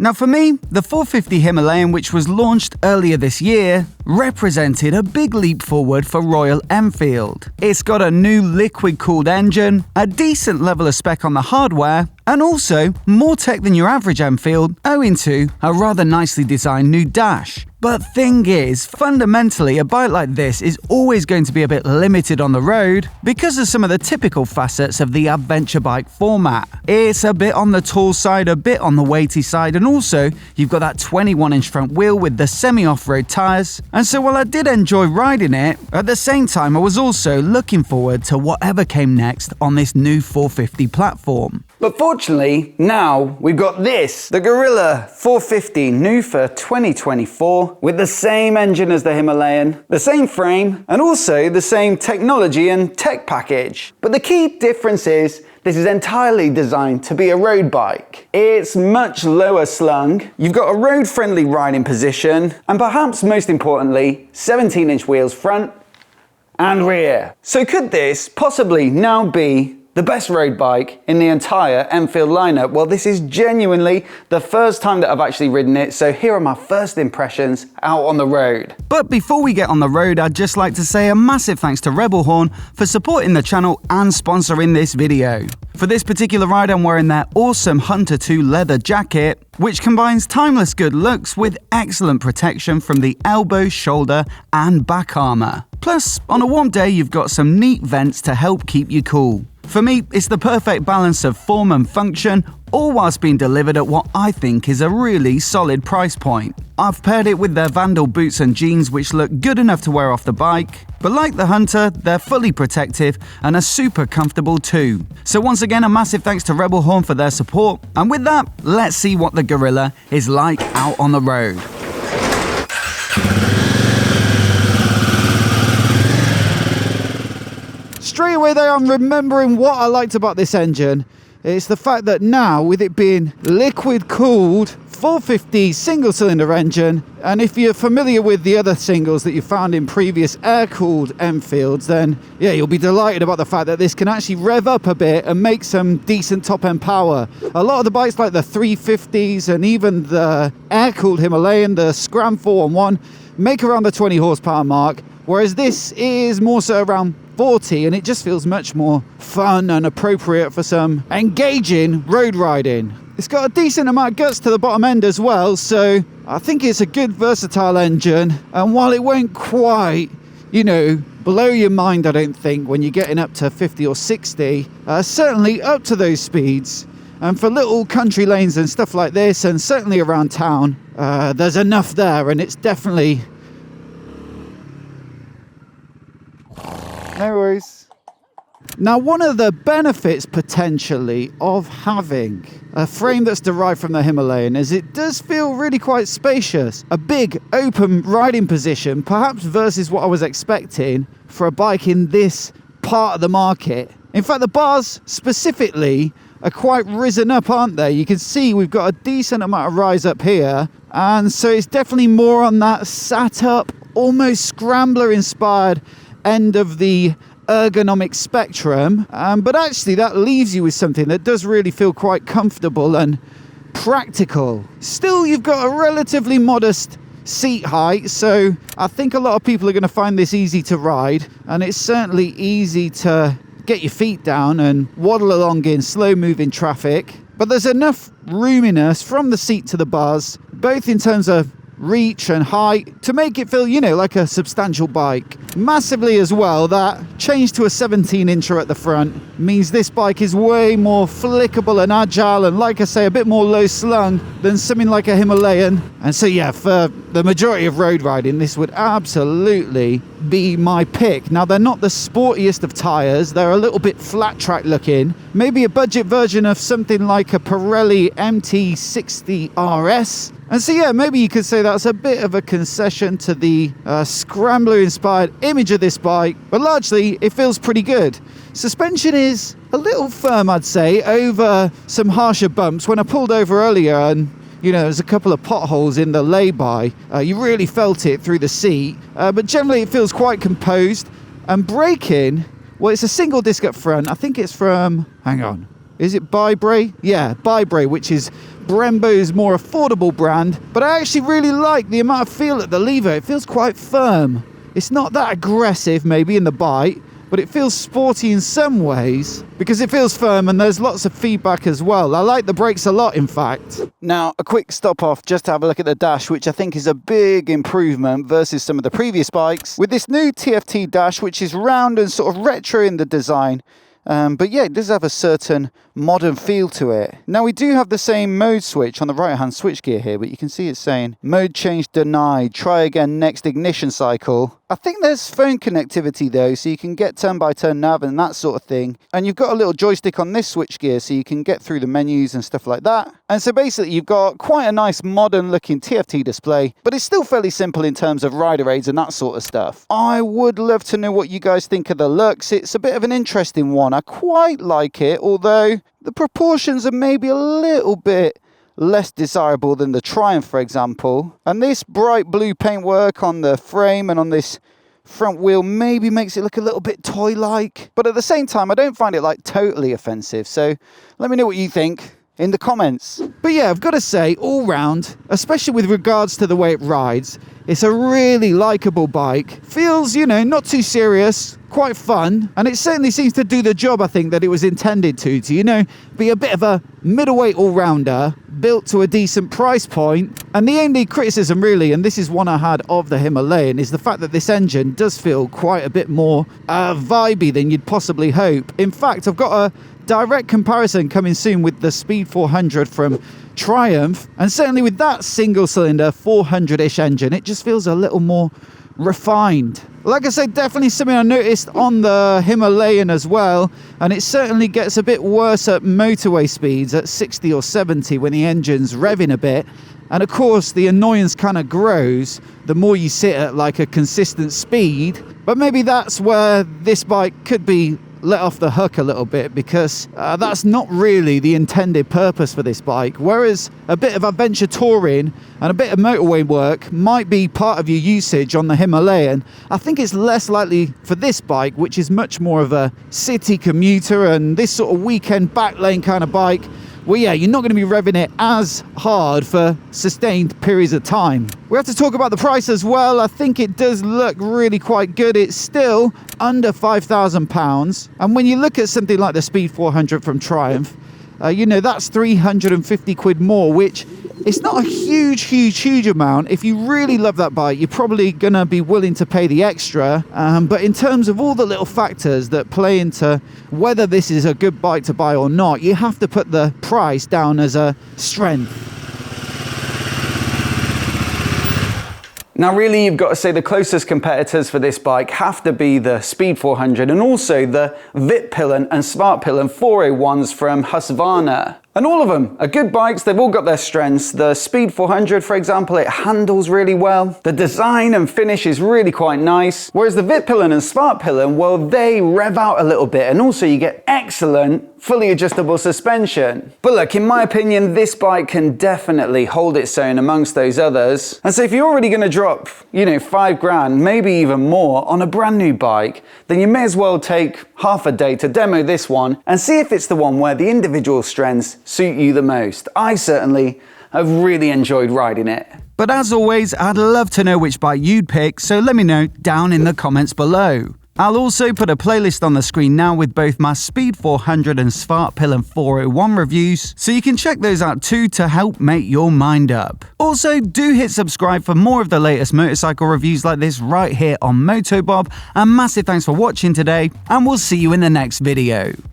Now for me, the 450 Himalayan, which was launched earlier this year, represented a big leap forward for Royal Enfield. It's got a new liquid-cooled engine, a decent level of spec on the hardware, and also more tech than your average Enfield, owing to a rather nicely designed new dash. But thing is, fundamentally, a bike like this is always going to be a bit limited on the road because of some of the typical facets of the adventure bike format. It's a bit on the tall side, a bit on the weighty side, and also you've got that 21-inch front wheel with the semi-off-road tyres. And so while I did enjoy riding it, at the same time I was also looking forward to whatever came next on this new 450 platform. But fortunately, now we've got this, the Guerrilla 450, new for 2024, with the same engine as the Himalayan, the same frame, and also the same technology and tech package. But the key difference is, this is entirely designed to be a road bike. It's much lower slung, you've got a road-friendly riding position, and perhaps most importantly, 17-inch wheels front and rear. So could this possibly now be the best road bike in the entire Enfield lineup? Well, this is genuinely the first time that I've actually ridden it, so here are my first impressions out on the road. But before we get on the road, I'd just like to say a massive thanks to REBELHORN for supporting the channel and sponsoring this video. For this particular ride, I'm wearing their awesome Hunter 2 leather jacket, which combines timeless good looks with excellent protection from the elbow, shoulder, and back armor. Plus, on a warm day, you've got some neat vents to help keep you cool. For me, it's the perfect balance of form and function, all whilst being delivered at what I think is a really solid price point. I've paired it with their VANDAL boots and jeans, which look good enough to wear off the bike, but like the Hunter, they're fully protective and are super comfortable too. So once again, a massive thanks to REBELHORN for their support, and with that, let's see what the Guerrilla is like out on the road. Straight away there, I'm remembering what I liked about this engine. It's the fact that now, with it being liquid cooled, 450 single cylinder engine, and if you're familiar with the other singles that you found in previous air cooled Enfields, then yeah, you'll be delighted about the fact that this can actually rev up a bit and make some decent top end power. A lot of the bikes like the 350s and even the air cooled Himalayan, the Scram 411, make around the 20 horsepower mark, whereas this is more so around 40, and it just feels much more fun and appropriate for some engaging road riding. It's got a decent amount of guts to the bottom end as well, so I think it's a good versatile engine, and while it won't quite, blow your mind, I don't think, when you're getting up to 50 or 60, certainly up to those speeds. And for little country lanes and stuff like this, and certainly around town, there's enough there, and it's definitely... No worries. Now, one of the benefits potentially of having a frame that's derived from the Himalayan is it does feel really quite spacious. A big open riding position, perhaps versus what I was expecting for a bike in this part of the market. In fact, the bars specifically are quite risen up, aren't they? You can see we've got a decent amount of rise up here, and so it's definitely more on that sat up, almost scrambler inspired end of the ergonomic spectrum, but actually that leaves you with something that does really feel quite comfortable and practical. Still, you've got a relatively modest seat height, so I think a lot of people are going to find this easy to ride, and it's certainly easy to get your feet down and waddle along in slow moving traffic. But there's enough roominess from the seat to the bars, both in terms of reach and height, to make it feel, like a substantial bike. Massively as well, that change to a 17-incher at the front means this bike is way more flickable and agile, and like I say, a bit more low slung than something like a Himalayan. And so yeah, for the majority of road riding, this would absolutely be my pick. Now, they're not the sportiest of tyres, they're a little bit flat track looking, maybe a budget version of something like a Pirelli MT60 RS. And so yeah, maybe you could say that's a bit of a concession to the scrambler-inspired image of this bike, but largely it feels pretty good. Suspension is a little firm, I'd say, over some harsher bumps. When I pulled over earlier and there's a couple of potholes in the lay-by, you really felt it through the seat, but generally it feels quite composed. And braking, well, it's a single disc up front. I think it's from, hang on, is it Bybre? Yeah, Bybre, which is Brembo's more affordable brand, but I actually really like the amount of feel at the lever. It feels quite firm. It's not that aggressive maybe in the bite, but it feels sporty in some ways because it feels firm and there's lots of feedback as well. I like the brakes a lot, in fact. Now, a quick stop off just to have a look at the dash, which I think is a big improvement versus some of the previous bikes. With this new TFT dash, which is round and sort of retro in the design, but yeah, it does have a certain modern feel to it. Now, we do have the same mode switch on the right hand switchgear here, but you can see it's saying mode change denied, try again next ignition cycle. I think there's phone connectivity though, so you can get turn by turn nav and that sort of thing. And you've got a little joystick on this switchgear so you can get through the menus and stuff like that. And so basically you've got quite a nice modern looking TFT display, but it's still fairly simple in terms of rider aids and that sort of stuff. I would love to know what you guys think of the looks. It's a bit of an interesting one. I quite like it, although the proportions are maybe a little bit less desirable than the Triumph, for example. And this bright blue paintwork on the frame and on this front wheel maybe makes it look a little bit toy-like. But at the same time, I don't find it like totally offensive. So let me know what you think in the comments. But yeah, I've got to say, all round, especially with regards to the way it rides, it's a really likeable bike. Feels, you know, not too serious, quite fun, and it certainly seems to do the job I think that it was intended to, you know, be a bit of a middleweight all-rounder, built to a decent price point. And the only criticism really, and this is one I had of the Himalayan, is the fact that this engine does feel quite a bit more vibey than you'd possibly hope. In fact, I've got a direct comparison coming soon with the Speed 400 from Triumph, and certainly with that single cylinder 400-ish engine, it just feels a little more refined. Like I said, definitely something I noticed on the Himalayan as well, and it certainly gets a bit worse at motorway speeds at 60 or 70 when the engine's revving a bit. And of course the annoyance kind of grows the more you sit at like a consistent speed. But maybe that's where this bike could be let off the hook a little bit, because that's not really the intended purpose for this bike. Whereas a bit of adventure touring and a bit of motorway work might be part of your usage on the Himalayan, I think it's less likely for this bike, which is much more of a city commuter and this sort of weekend back lane kind of bike. Well, yeah, you're not going to be revving it as hard for sustained periods of time. We have to talk about the price as well. I think it does look really quite good. It's still under £5,000. And when you look at something like the Speed 400 from Triumph, you know, that's 350 quid more, which it's not a huge amount. If you really love that bike, you're probably going to be willing to pay the extra. But in terms of all the little factors that play into whether this is a good bike to buy or not, you have to put the price down as a strength. Now really, you've got to say the closest competitors for this bike have to be the Speed 400 and also the Vitpillen and Svartpillen 401s from Husqvarna. And all of them are good bikes, they've all got their strengths. The Speed 400, for example, it handles really well. The design and finish is really quite nice. Whereas the Vitpillen and Svartpillen, well, they rev out a little bit, and also you get excellent fully adjustable suspension. But look, in my opinion, this bike can definitely hold its own amongst those others. And so if you're already gonna drop, you know, £5,000, maybe even more on a brand new bike, then you may as well take half a day to demo this one and see if it's the one where the individual strengths suit you the most. I certainly have really enjoyed riding it. But as always, I'd love to know which bike you'd pick, so let me know down in the comments below. I'll also put a playlist on the screen now with both my Speed 400 and Svartpillen 401 reviews, so you can check those out too to help make your mind up. Also, do hit subscribe for more of the latest motorcycle reviews like this right here on MOTOBOB, and massive thanks for watching today, and we'll see you in the next video.